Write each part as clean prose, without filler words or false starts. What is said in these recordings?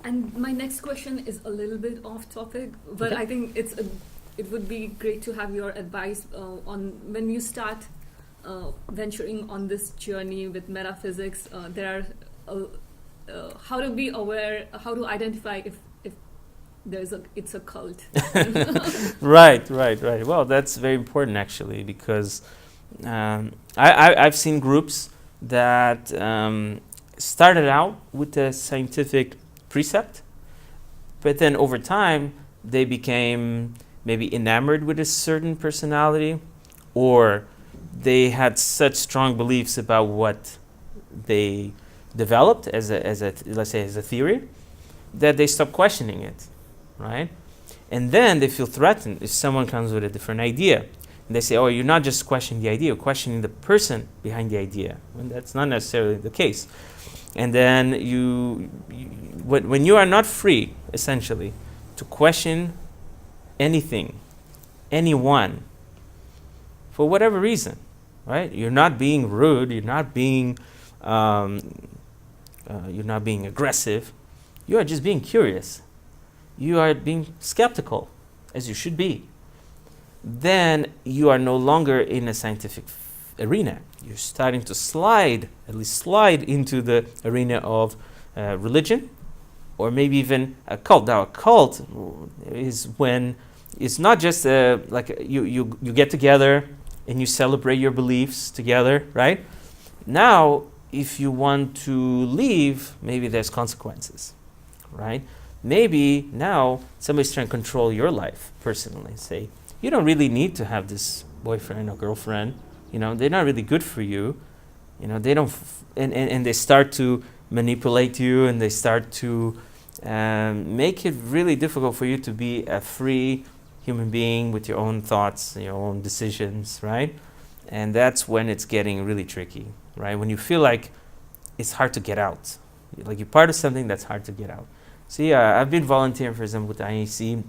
And my next question is a little bit off topic, but Okay. I think it would be great to have your advice on when you start venturing on this journey with metaphysics. There are how to be aware, how to identify if it's a cult. Right. Well, that's very important actually, because I've seen groups that started out with a scientific precept, but then over time they became maybe enamored with a certain personality, or they had such strong beliefs about what they developed as a let's say as a theory, that they stop questioning it, right? And then they feel threatened if someone comes with a different idea. And they say, oh, you're not just questioning the idea, you're questioning the person behind the idea. And that's not necessarily the case. And then when you are not free, essentially, to question anything, anyone, for whatever reason, right? You're not being rude, you're not being aggressive, you are just being curious. You are being skeptical, as you should be. Then you are no longer in a scientific arena. You're starting to slide into the arena of religion, or maybe even a cult. Now, a cult is when it's not just like you get together and you celebrate your beliefs together, right? Now, if you want to leave, maybe there's consequences, right? Maybe now somebody's trying to control your life personally. Say, you don't really need to have this boyfriend or girlfriend. They're not really good for you. They don't, and they start to manipulate you, and they start to make it really difficult for you to be a free human being with your own thoughts and your own decisions, right? And that's when it's getting really tricky, right? When you feel like it's hard to get out, like you're part of something that's hard to get out. See, I've been volunteering, for example, with the IEC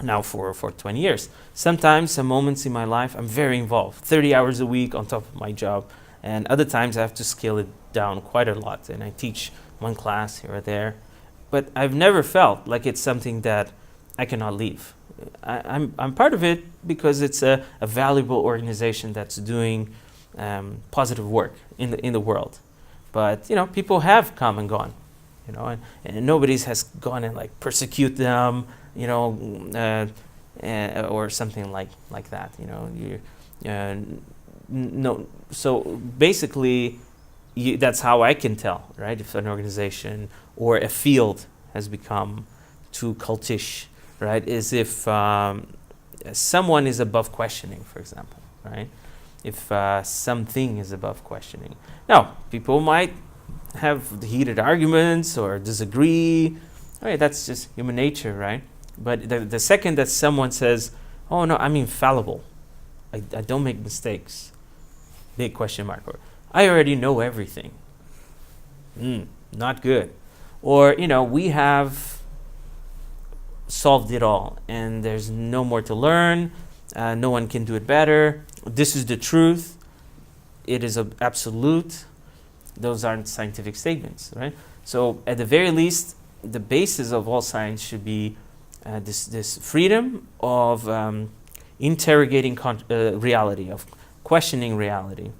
now for 20 years. Sometimes, some moments in my life, I'm very involved, 30 hours a week on top of my job. And other times, I have to scale it down quite a lot. And I teach one class here or there. But I've never felt like it's something that I cannot leave. I'm part of it because it's a valuable organization that's doing positive work in the world. But, people have come and gone. And nobody has gone and like persecute them, or something like that. No. So basically, that's how I can tell, right? If an organization or a field has become too cultish, right? Is if someone is above questioning, for example, right? If something is above questioning. Now, people might have heated arguments or disagree. All right, that's just human nature, right? But the second that someone says, oh no, I'm infallible, I don't make mistakes, big question mark, or I already know everything, not good. Or, we have solved it all and there's no more to learn, no one can do it better, this is the truth, it is absolute. Those aren't scientific statements, right? So at the very least, the basis of all science should be this freedom of interrogating reality, of questioning reality.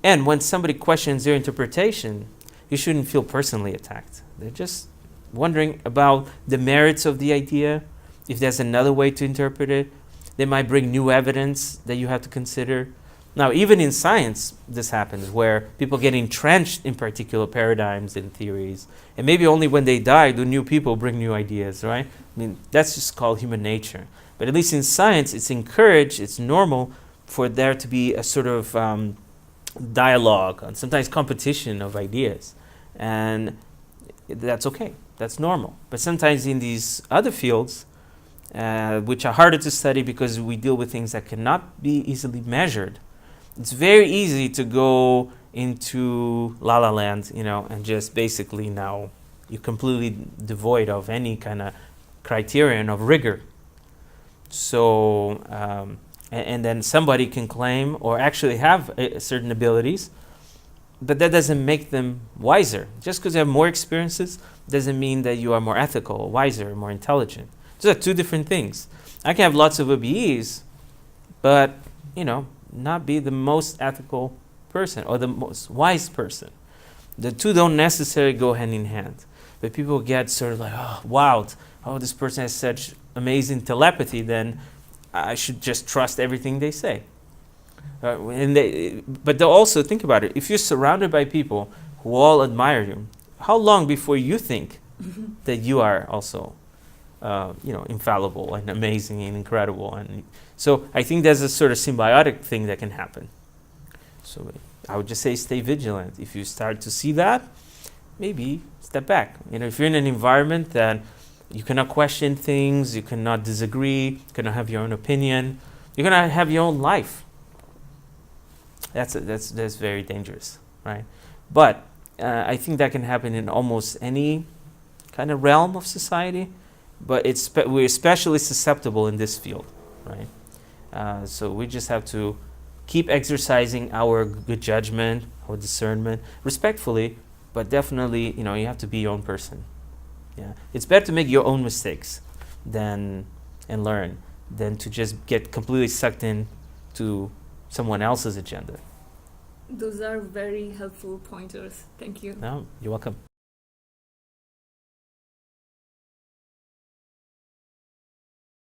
And when somebody questions your interpretation, you shouldn't feel personally attacked. They're just wondering about the merits of the idea, if there's another way to interpret it. They might bring new evidence that you have to consider. Now, even in science, this happens, where people get entrenched in particular paradigms and theories, and maybe only when they die do new people bring new ideas, right? I mean, that's just called human nature. But at least in science, it's encouraged, it's normal for there to be a sort of dialogue, and sometimes competition of ideas. And that's okay, that's normal. But sometimes in these other fields, which are harder to study because we deal with things that cannot be easily measured, it's very easy to go into la-la land, and just basically now you're completely devoid of any kind of criterion of rigor. So, and then somebody can claim or actually have certain abilities, but that doesn't make them wiser. Just because you have more experiences doesn't mean that you are more ethical, wiser, more intelligent. Those are two different things. I can have lots of OBEs, but, not be the most ethical person or the most wise person. The two don't necessarily go hand in hand. But people get sort of like, oh, wow, this person has such amazing telepathy, then I should just trust everything they say. But they'll also think about it. If you're surrounded by people who all admire you, how long before you think that you are also, infallible and amazing and incredible? And so I think there's a sort of symbiotic thing that can happen. So I would just say stay vigilant. If you start to see that, maybe step back. If you're in an environment that you cannot question things, you cannot disagree, you cannot have your own opinion, you're gonna have your own life. That's very dangerous, right? But I think that can happen in almost any kind of realm of society. But we're especially susceptible in this field, right? So we just have to keep exercising our good judgment, our discernment, respectfully, but definitely, you have to be your own person. Yeah, it's better to make your own mistakes and learn than to just get completely sucked in to someone else's agenda. Those are very helpful pointers. Thank you. No, you're welcome.